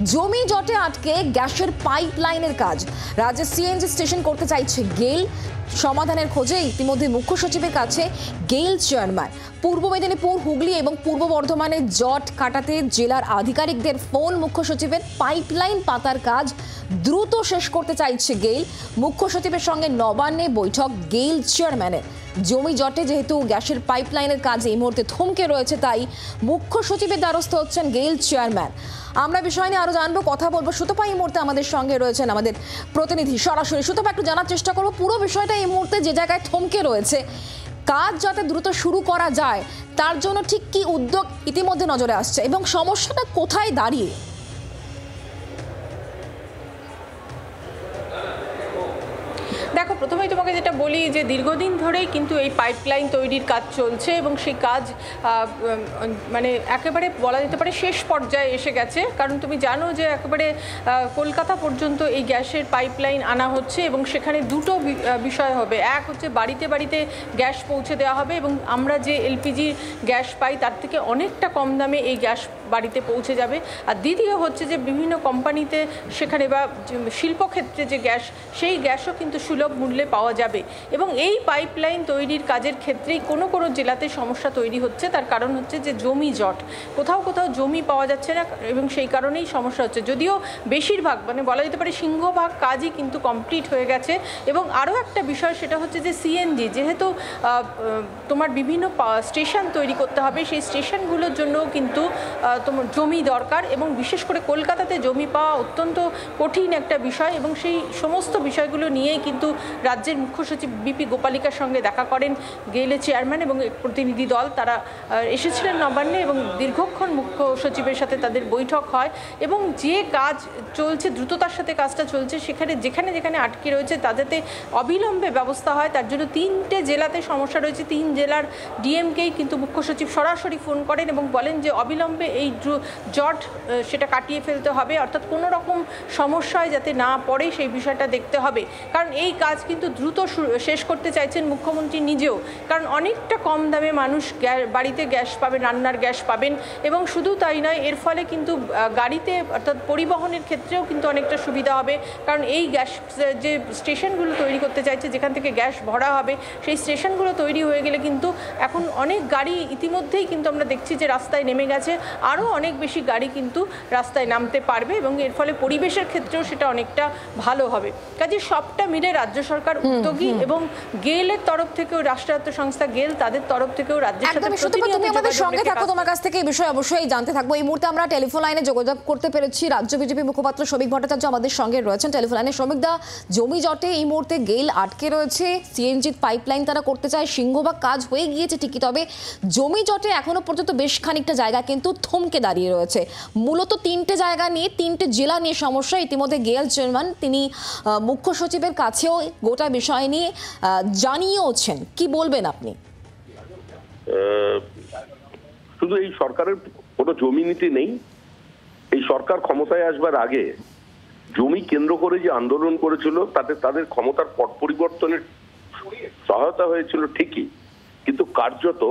জমি জটে আটকে গ্যাসের পাইপলাইনের কাজ রাজ্যে সিএনজি স্টেশন করতে চাইছে গেল। সমাধানের খোঁজে ইতিমধ্যে মুখ্য সচিবের কাছে গেল চেয়ারম্যান। পূর্ব মেদিনীপুর, হুগলি এবং পূর্ব বর্ধমানে জট কাটাতে জেলার আধিকারিকদের ফোন মুখ্য সচিবের। পাইপলাইন পাতার কাজ দ্রুত শেষ করতে চাইছে গেল। মুখ্য সচিবের সঙ্গে নবান্নে বৈঠক গেল চেয়ারম্যানের। জমি জটে যেহেতু গ্যাসের পাইপলাইনের কাজ এই মুহূর্তে থমকে রয়েছে, তাই মুখ্য সচিবের দ্বারস্থ হচ্ছেন গেল চেয়ারম্যান। আমরা বিষয় নিয়ে আরো জানবো, কথা বলবো। সুতপা এই মুহূর্তে আমাদের সঙ্গে রয়েছেন আমাদের প্রতিনিধি সরাসরি। সুতপা, একটু জানার চেষ্টা করবো পুরো বিষয়টা এই মুহূর্তে যে জায়গায় থমকে রয়েছে, কাজ যাতে দ্রুত শুরু করা যায় তার জন্য ঠিক কি উদ্যোগ ইতিমধ্যে নজরে আসছে এবং সমস্যাটা কোথায় দাঁড়িয়ে? দেখো, প্রথমেই তোমাকে যেটা বলি যে দীর্ঘদিন ধরেই কিন্তু এই পাইপলাইন তৈরির কাজ চলছে এবং সেই কাজ মানে একেবারে বলা যেতে পারে শেষ পর্যায়ে এসে গেছে। কারণ তুমি জানো যে একেবারে কলকাতা পর্যন্ত এই গ্যাসের পাইপলাইন আনা হচ্ছে এবং সেখানে দুটো বিষয় হবে। এক হচ্ছে বাড়িতে বাড়িতে গ্যাস পৌঁছে দেওয়া হবে এবং আমরা যে এলপিজি গ্যাস পাই তার থেকে অনেকটা কম দামে এই গ্যাস বাড়িতে পৌঁছে যাবে। আর দ্বিতীয় হচ্ছে যে বিভিন্ন কোম্পানিতে সেখানে বা শিল্পক্ষেত্রে যে গ্যাস, সেই গ্যাসও কিন্তু সুলভ মূল্যে পাওয়া যাবে। এবং এই পাইপলাইন তৈরির কাজের ক্ষেত্রেই কোনো কোনো জেলাতে সমস্যা তৈরি হচ্ছে। তার কারণ হচ্ছে যে জমি জট, কোথাও কোথাও জমি পাওয়া যাচ্ছে না এবং সেই কারণেই সমস্যা হচ্ছে। যদিও বেশিরভাগ মানে বলা যেতে পারে সিংহভাগ কাজই কিন্তু কমপ্লিট হয়ে গেছে। এবং আরও একটা বিষয়, সেটা হচ্ছে যে সিএনজি যেহেতু তোমার বিভিন্ন স্টেশন তৈরি করতে হবে, সেই স্টেশনগুলোর জন্যও কিন্তু তোমার জমি দরকার এবং বিশেষ করে কলকাতাতে জমি পাওয়া অত্যন্ত কঠিন একটা বিষয়। এবং সেই সমস্ত বিষয়গুলো নিয়েই কিন্তু রাজ্যের মুখ্য সচিব বিপি গোপালিকার সঙ্গে দেখা করেন গেলের চেয়ারম্যান এবং প্রতিনিধি দল। তারা এসেছিলেন নবান্নে এবং দীর্ঘক্ষণ মুখ্য সচিবের সাথে তাদের বৈঠক হয়। এবং যে কাজ চলছে, দ্রুততার সাথে কাজটা চলছে, সেখানে যেখানে যেখানে আটকে রয়েছে তা যাতে অবিলম্বে ব্যবস্থা হয়, তার জন্য 3টে জেলাতে সমস্যা রয়েছে। 3 জেলার ডিএমকেই কিন্তু মুখ্য সচিব সরাসরি ফোন করেন এবং বলেন যে অবিলম্বে এই জট সেটা কাটিয়ে ফেলতে হবে, অর্থাৎ কোনো রকম সমস্যায় যাতে না পড়ে সেই বিষয়টা দেখতে হবে। কারণ এই কাজ কিন্তু দ্রুত শেষ করতে চাইছেন মুখ্যমন্ত্রী নিজেও। কারণ অনেকটা কম দামে মানুষ বাড়িতে গ্যাস পাবেন, রান্নার গ্যাস পাবেন। এবং শুধু তাই নয়, এর ফলে কিন্তু গাড়িতে অর্থাৎ পরিবহনের ক্ষেত্রেও কিন্তু অনেকটা সুবিধা হবে। কারণ এই গ্যাস যে স্টেশনগুলো তৈরি করতে চাইছে, যেখান থেকে গ্যাস ভরা হবে, সেই স্টেশনগুলো তৈরি হয়ে গেলে কিন্তু এখন অনেক গাড়ি ইতিমধ্যেই কিন্তু আমরা দেখছি যে রাস্তায় নেমে গেছে। আরও অনেক বেশি গাড়ি কিন্তু রাস্তায় নামতে পারবে এবং এর ফলে পরিবেশের ক্ষেত্রেও সেটা অনেকটা ভালো হবে। কাজে সবটা মিলে রাজ্য সরকার উদ্যোগী এবং গেলের তরফ থেকেও, রাষ্ট্রায়ত্ত সংস্থা গেল তাদের তরফ থেকেও রাজ্যের সাথে তুমি আমাদের সঙ্গে থাকো, তোমার কাছ থেকে এই বিষয়ে অবশ্যই জানতে থাকবো। এই মুহূর্তে আমরা টেলিফোন লাইনে যোগাযোগ করতে পেরেছি রাজ্য বিজেপি মুখপাত্র শ্রমিক ভট্টাচার্য আমাদের সঙ্গে রয়েছেন টেলিফোন লাইনে। শ্রমিক দা, জমি জটে এই মুহূর্তে গেল আটকে রয়েছে, সিএনজি পাইপলাইন তারা করতে চায়, সিংহভাগ কাজ হয়ে গিয়েছে ঠিকই, তবে জমি জটে এখনো পর্যন্ত বেশ খানিকটা জায়গা কিন্তু থমকে দাঁড়িয়ে রয়েছে। মূলত 3টে জায়গা নিয়ে, 3টে জেলা নিয়ে সমস্যা। ইতিমধ্যে গেল চেয়ারম্যান তিনি মুখ্য সচিবের কাছেও গোটা বিষয় নিয়ে জানিয়েওছেন। কি বলবেন আপনি? শুধু এই সরকারের কোনো জমি নীতি নেই। এই সরকার ক্ষমতায় আসবার আগে জমি কেন্দ্র করে যে আন্দোলন করেছিল, তাতে তাদের ক্ষমতার পট পরিবর্তনের সহায়তা হয়েছিল ঠিকই, কিন্তু কার্যত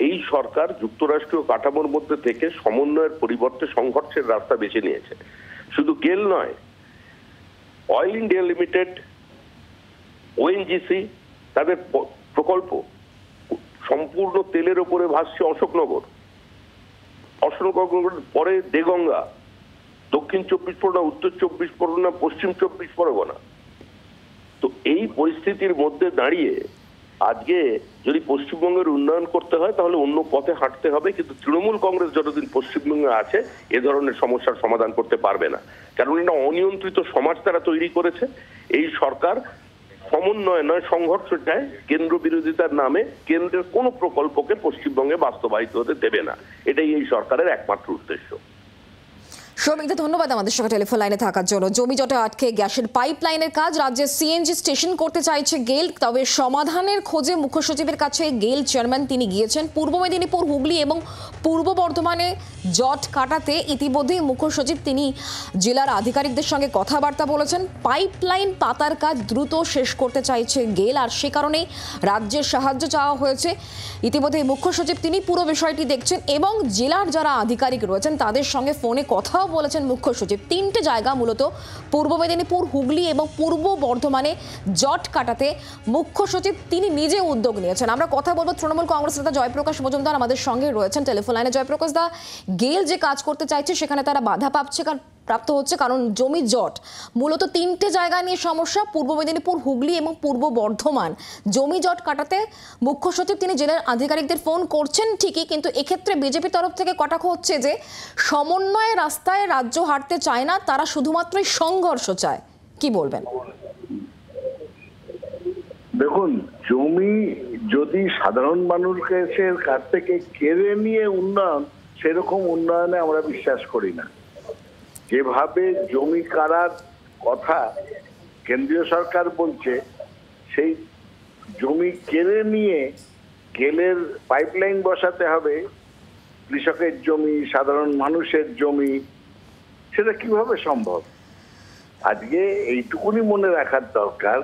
এই সরকার যুক্তরাষ্ট্রীয় কাঠামোর মধ্যে থেকে সমন্বয়ের পরিবর্তে সংঘর্ষের রাস্তা বেছে নিয়েছে। শুধু গেল নয়, অয়েল ইন্ডিয়া লিমিটেড, ওএনজিসি, তাদের প্রকল্প সম্পূর্ণ তেলের ওপরে ভাসছে অশোকনগর, অশোকনগর পরে দেগঙ্গা, দক্ষিণ 24 পরগনা, উত্তর 24 পরগনা, পশ্চিম 24 পরগনা। তো এই পরিস্থিতির মধ্যে দাঁড়িয়ে আজকে যদি পশ্চিমবঙ্গের উন্নয়ন করতে হয় তাহলে অন্য পথে হাঁটতে হবে। কিন্তু তৃণমূল কংগ্রেস যতদিন পশ্চিমবঙ্গে আছে এ ধরনের সমস্যার সমাধান করতে পারবে না, কারণ এটা অনিয়ন্ত্রিত সমাজ তারা তৈরি করেছে। এই সরকার সমন্বয় নয়, সংঘর্ষ চায়। কেন্দ্র বিরোধিতার নামে কেন্দ্রের কোনো প্রকল্পকে পশ্চিমবঙ্গে বাস্তবায়িত হতে দেবে না, এটাই এই সরকারের একমাত্র উদ্দেশ্য। শ্রমিকদের ধন্যবাদ আমাদের সঙ্গে টেলিফোন লাইনে থাকার জন্য। জমি জটে আটকে গ্যাসের পাইপলাইনের কাজ রাজ্যে সিএনজি স্টেশন করতে চাইছে গেল, তবে সমাধানের খোঁজে মুখ্য সচিবের কাছে গেল চেয়ারম্যান তিনি গিয়েছেন। পূর্ব মেদিনীপুর, হুগলি এবং পূর্ব বর্ধমানে জট কাটাতে ইতিমধ্যেই মুখ্য সচিব তিনি জেলার আধিকারিকদের সঙ্গে কথাবার্তা বলেছেন। পাইপলাইন পাতার কাজ দ্রুত শেষ করতে চাইছে গেল, আর সে কারণেই রাজ্যের সাহায্য চাওয়া হয়েছে। ইতিমধ্যে মুখ্য সচিব তিনি পুরো বিষয়টি দেখছেন এবং জেলার যারা আধিকারিক রয়েছেন তাদের সঙ্গে ফোনে কথাও বলেছেন মুখ্য সচিব। 3টে জায়গা মূলত পূর্ব মেদিনীপুর, হুগলি এবং পূর্ব বর্ধমানে জট কাটাতে মুখ্য সচিব তিনি নিজে উদ্যোগ নিয়েছেন। আমরা কথা বলবো তৃণমূল কংগ্রেস নেতা জয়প্রকাশ মজুমদার আমাদের সঙ্গে রয়েছেন টেলিফোন লাইনে। জয়প্রকাশ দা, গেল যে কাজ করতে চাইছে সেখানে তারা বাধা প্রাপ্ত হচ্ছে কারণ জমি জট। মূলত 3টে জায়গা নিয়ে সমস্যা, পূর্ব মেদিনীপুর, হুগলি এবং পূর্ব বর্ধমান। জমি জট কাটাতে মুখ্য সচিব তিনি জেলার আধিকারিকদের ফোন করছেন ঠিকই, কিন্তু এক্ষেত্রে বিজেপি তরফ থেকে কটাক্ষ হচ্ছে যে সমন্বয়ের রাস্তায় রাজ্য হাঁটতে চায় না, তারা শুধুমাত্রই সংঘর্ষ চায়। কি বলবেন? দেখুন, জমি যদি সাধারণ মানুষের কাছ থেকে কেড়ে নিয়ে উন্নয়ন, সেরকম উন্নয়নে আমরা বিশ্বাস করি না। যেভাবে জমি কাড়ার কথা কেন্দ্রীয় সরকার বলছে, সেই জমি কেড়ে নিয়ে গেলের পাইপলাইন বসাতে হবে, কৃষকের জমি, সাধারণ মানুষের জমি, সেটা কিভাবে সম্ভব? আজকে এইটুকুনি মনে রাখার দরকার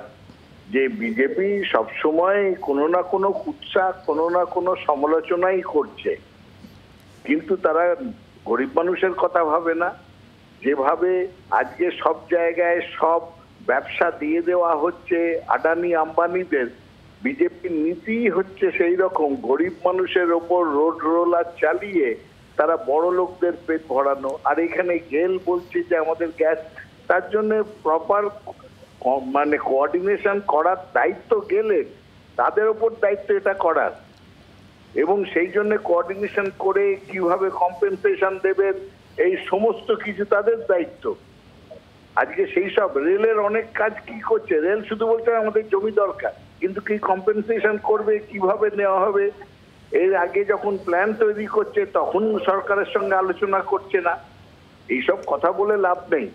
যে বিজেপি সবসময় কোনো না কোনো কুৎসা, কোনো না কোনো সমালোচনাই করছে, কিন্তু তারা গরিব মানুষের কথা ভাবে না। যেভাবে আজকে সব জায়গায় সব ব্যবসা দিয়ে দেওয়া হচ্ছে আদানি আম্বানিদের, বিজেপির নীতি হচ্ছে সেই রকম গরিব মানুষের ওপর রোড রোলার চালিয়ে তারা বড় লোকদের পেট ভরানো। আর এখানে গেল বলছে যে আমাদের গ্যাস, তার জন্য প্রপার মানে কোঅর্ডিনেশন করার দায়িত্ব গেলের, তাদের ওপর দায়িত্ব এটা করার, এবং সেই জন্য কোঅর্ডিনেশন করে কিভাবে কম্পেনসেশন দেবেন এই সমস্ত কিছু তাদের দায়িত্ব। আজকে সেই সব রেলের অনেক কাজ কি করছে, রেল শুধু বলছে আমাদের জমি দরকার, কিন্তু কি কম্পেনসেশন করবে, কিভাবে নেওয়া হবে, এর আগে যখন প্ল্যান তৈরি করছে তখন সরকারের সঙ্গে আলোচনা করছে না। এইসব কথা বলে লাভ নেই।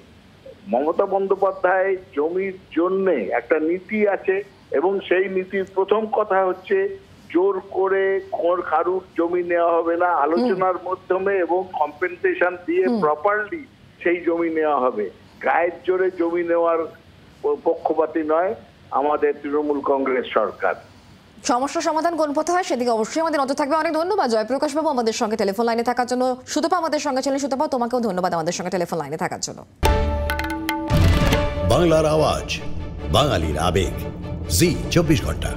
মমতা বন্দ্যোপাধ্যায় জমির জন্য একটা নীতি আছে, এবং সেই নীতির প্রথম কথা হচ্ছে জোর করে কারুর জমি নেওয়া হবে না, আলোচনার মাধ্যমে এবং কম্পেনসেশন দিয়ে প্রপারলি সেই জমি নেওয়া হবে। গায়ের জোরে জমি নেওয়ার পক্ষপাতী নয় আমাদের তৃণমূল কংগ্রেস সরকার। সমস্যা সমাধান কোন পথে হয় সেদিকে অবশ্যই আমাদের নজর থাকবে। অনেক ধন্যবাদ জয়প্রকাশ বাবু আমাদের সঙ্গে টেলিফোন লাইনে থাকার জন্য। সুতপা আমাদের সঙ্গে ছিলেন। সুতপা, তোমাকেও ধন্যবাদ আমাদের সঙ্গে টেলিফোন লাইনে থাকার জন্য। বাংলার আওয়াজ, বাঙালির আবেগ, জি 24 ঘন্টা।